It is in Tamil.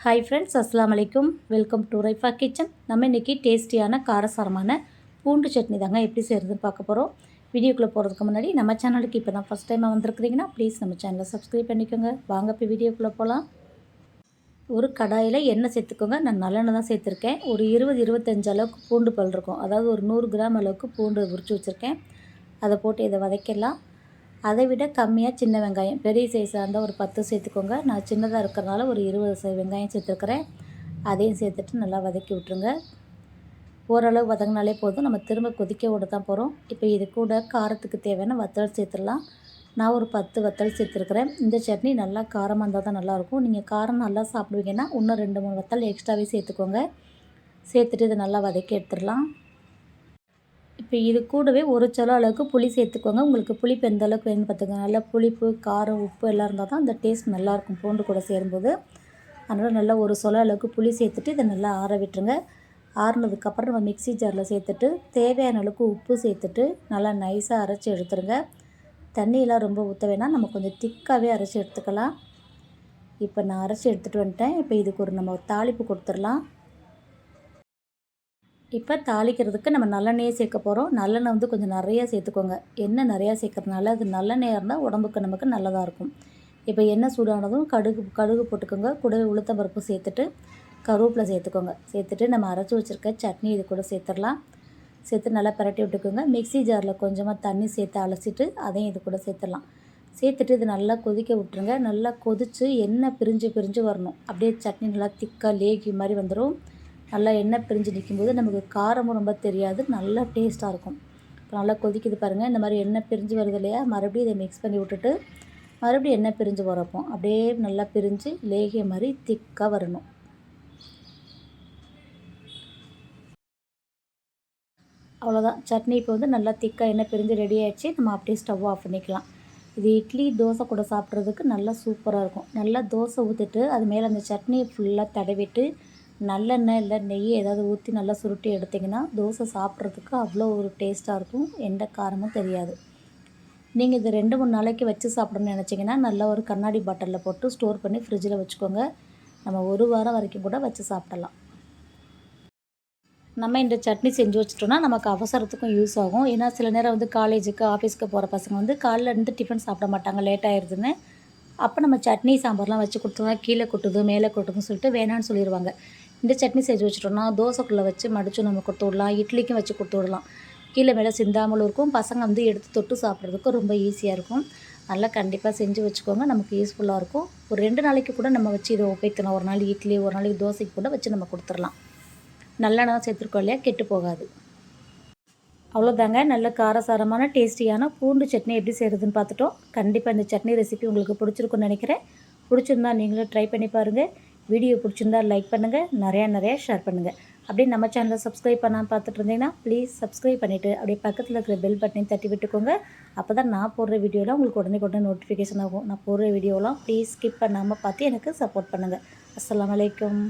ஹாய் ஃப்ரெண்ட்ஸ், அஸ்ஸலாமு அலைக்கும். Welcome to Raifa kitchen. நம்ம இன்றைக்கி டேஸ்டியான காரசாரமான பூண்டு சட்னி தாங்க எப்படி செய்கிறதுன்னு பார்க்க போகிறோம். வீடியோக்குள்ளே போகிறதுக்கு முன்னாடி நம்ம சேனலுக்கு இப்போ தான் ஃபஸ்ட் டைமாக வந்திருக்கிறீங்கன்னா ப்ளீஸ் நம்ம சேனலை சப்ஸ்கிரைப் பண்ணிக்கோங்க. வாங்க இப்போ வீடியோக்குள்ளே போகலாம். ஒரு கடாயில் எண்ணெய் சேர்த்துக்கோங்க. நான் நல்லெண்ணெய் தான் சேர்த்துருக்கேன். ஒரு 20-25 அளவுக்கு பூண்டு பல் இருக்கும். அதாவது ஒரு 100 கிராம் அளவுக்கு பூண்டு உரித்து வச்சுருக்கேன். அதை போட்டு இதை வதக்கிடலாம். அதை விட கம்மியாக சின்ன வெங்காயம், பெரிய சைஸாக இருந்தால் ஒரு 10 சேர்த்துக்கோங்க. நான் சின்னதாக இருக்கிறனால ஒரு 20 வெங்காயம் சேர்த்துருக்குறேன். அதையும் சேர்த்துட்டு நல்லா வதக்கி விட்ருங்க. ஓரளவு வதங்கினாலே போதும். நம்ம திரும்ப கொதிக்க விட தான் போகிறோம். இப்போ இது கூட காரத்துக்கு தேவையான வத்தல் சேர்த்துடலாம். நான் ஒரு 10 வத்தல் சேர்த்துருக்குறேன். இந்த சட்னி நல்லா காரமாக இருந்தால் தான் நல்லாயிருக்கும். நீங்கள் காரம் நல்லா சாப்பிடுவீங்கன்னா இன்னும் 2-3 வத்தல் எக்ஸ்ட்ராவே சேர்த்துக்கோங்க. சேர்த்துட்டு இதை நல்லா வதக்கி எடுத்துடலாம். இப்போ இது கூடவே ஒரு சலம் அளவுக்கு புளி சேர்த்துக்கோங்க. உங்களுக்கு புளிப்பு எந்த அளவுக்கு வேணும்னு பார்த்துக்கோங்க. நல்லா புளிப்பு, காரம், உப்பு எல்லாம் இருந்தால் தான் அந்த டேஸ்ட் நல்லாயிருக்கும் பூண்டு கூட சேரும்போது. அதனால் நல்லா ஒரு சொல அளவுக்கு புளி சேர்த்துட்டு இதை நல்லா ஆற விட்டுருங்க. ஆறுனதுக்கப்புறம் நம்ம மிக்ஸி ஜாரில் சேர்த்துட்டு தேவையான அளவுக்கு உப்பு சேர்த்துட்டு நல்லா நைஸாக அரைச்சி எடுத்துருங்க. தண்ணியெலாம் ரொம்ப ஊற்ற வேணாம், நம்ம கொஞ்சம் திக்காகவே அரைச்சி எடுத்துக்கலாம். இப்போ நான் அரைச்சி எடுத்துகிட்டு வந்துட்டேன். இப்போ இதுக்கு நம்ம தாளிப்பு கொடுத்துடலாம். இப்போ தாளிக்கிறதுக்கு நம்ம நல்லெண்ணெயே சேர்க்க போகிறோம். நல்லெண்ணெய் கொஞ்சம் நிறையா சேர்த்துக்கோங்க. எண்ணெய் நிறையா சேர்க்கறதுனால அது நல்லெண்ணெயாக இருந்தால் உடம்புக்கு நமக்கு நல்லதாக இருக்கும். இப்போ எண்ணெய் சூடானதும் கடுகு போட்டுக்கோங்க. கூடவே உளுத்தம் பருப்பு சேர்த்துட்டு கருவேப்பிலை சேர்த்துக்கோங்க. சேர்த்துட்டு நம்ம அரைச்சி வச்சுருக்க சட்னி இது கூட சேர்த்துடலாம். சேர்த்து நல்லா பரட்டி விட்டுக்கோங்க. மிக்ஸி ஜாரில் கொஞ்சமாக தண்ணி சேர்த்து அலசிட்டு அதையும் இது கூட சேர்த்துடலாம். சேர்த்துட்டு இது நல்லா கொதிக்க விட்டுருங்க. நல்லா கொதித்து எண்ணெய் பிரிஞ்சு வரணும். அப்படியே சட்னி நல்லா திக்காக லேகி மாதிரி வந்துடும். நல்லா எண்ணெய் பிரிஞ்சு நிற்கும்போது நமக்கு காரமும் ரொம்ப தெரியாது, நல்லா டேஸ்ட்டாக இருக்கும். இப்போ நல்லா கொதிக்குது பாருங்கள். இந்த மாதிரி எண்ணெய் பிரிஞ்சு வருது இல்லையா, மறுபடியும் இதை மிக்ஸ் பண்ணி விட்டுட்டு மறுபடியும் எண்ணெய் பிரிஞ்சு வரப்போ அப்படியே நல்லா பிரிஞ்சு லேகிய மாதிரி திக்காக வரணும். அவ்வளோதான், சட்னி இப்போ நல்லா திக்காக எண்ணெய் பிரிஞ்சு ரெடி ஆகிடுச்சு. நம்ம அப்படியே ஸ்டவ் ஆஃப் பண்ணிக்கலாம். இது இட்லி, தோசை கூட சாப்பிட்றதுக்கு நல்லா சூப்பராக இருக்கும். நல்லா தோசை ஊற்றிட்டு அது மேலே அந்த சட்னியை ஃபுல்லாக தடவிட்டு நல்லெண்ணெய் இல்லை நெய் ஏதாவது ஊற்றி நல்லா சுருட்டி எடுத்திங்கன்னா தோசை சாப்பிட்றதுக்கு அவ்வளோ ஒரு டேஸ்ட்டாக இருக்கும். எந்த காரமும் தெரியாது. நீங்கள் இது 2-3 நாளைக்கு வச்சு சாப்பிடணும்னு நினச்சிங்கன்னா நல்லா ஒரு கண்ணாடி பாட்டிலில் போட்டு ஸ்டோர் பண்ணி ஃப்ரிட்ஜில் வச்சுக்கோங்க. நம்ம 1 வாரம் வரைக்கும் கூட வச்சு சாப்பிடலாம். நம்ம இந்த சட்னி செஞ்சு வச்சிட்டோன்னா நமக்கு அவசரத்துக்கும் யூஸ் ஆகும். ஏன்னா சில நேரம் காலேஜுக்கு, ஆஃபீஸ்க்கு போகிற பசங்க காலைல இருந்து டிஃபன் சாப்பிட மாட்டாங்க, லேட் ஆயிடுதுன்னு. அப்போ நம்ம சட்னி சாம்பார்லாம் வச்சு கொடுத்தோம்னா கீழே கொட்டுது மேலே கொட்டுதுன்னு சொல்லிட்டு வேணான்னு சொல்லிடுவாங்க. இந்த சட்னி செஞ்சு வச்சுட்டோம்னா தோசைக்குள்ளே வச்சு மடித்து நம்ம கொடுத்து விடலாம், இட்லிக்கும் வச்சு கொடுத்து விடலாம். கீழே மேலே சிந்தாமலும் இருக்கும். பசங்க எடுத்து தொட்டு சாப்பிட்றதுக்கும் ரொம்ப ஈஸியாக இருக்கும். நல்லா கண்டிப்பாக செஞ்சு வச்சுக்கோங்க. நமக்கு யூஸ்ஃபுல்லாக இருக்கும். ஒரு 2 நாளைக்கு கூட நம்ம வச்சு இதை உபயோகிக்கலாம். ஒரு நாள் இட்லி, ஒரு நாளைக்கு தோசைக்கு கூட வச்சு நம்ம கொடுத்துடலாம். நல்லெண்ணெய் சேர்த்துருக்கோம் இல்லையா, கெட்டு போகாது. அவ்வளோதாங்க, நல்ல காரசாரமான டேஸ்டியான பூண்டு சட்னி எப்படி செய்கிறதுன்னு பார்த்துட்டோம். கண்டிப்பாக இந்த சட்னி ரெசிபி உங்களுக்கு பிடிச்சிருக்குன்னு நினைக்கிறேன். பிடிச்சிருந்தா நீங்களும் ட்ரை பண்ணி பாருங்கள். வீடியோ பிடிச்சிருந்தா லைக் பண்ணுங்கள், நிறையா ஷேர் பண்ணுங்கள். அப்படியே நம்ம சேனலை சப்ஸ்கிரைப் பண்ணாமல் பார்த்துட்டு இருந்தீங்கன்னா ப்ளீஸ் சப்ஸ்கிரைப் பண்ணிவிட்டு அப்படியே பக்கத்தில் இருக்கிற பெல் பட்டனையும் தட்டி விட்டுக்கோங்க. அப்போ தான் நான் போடுற வீடியோலாம் உங்களுக்கு உடனே நோட்டிஃபிகேஷன் ஆகும். நான் போடுற வீடியோலாம் ப்ளீஸ் ஸ்கிப் பண்ணாமல் பார்த்து எனக்கு சப்போர்ட் பண்ணுங்கள். அஸ்ஸலாமு அலைக்கும்.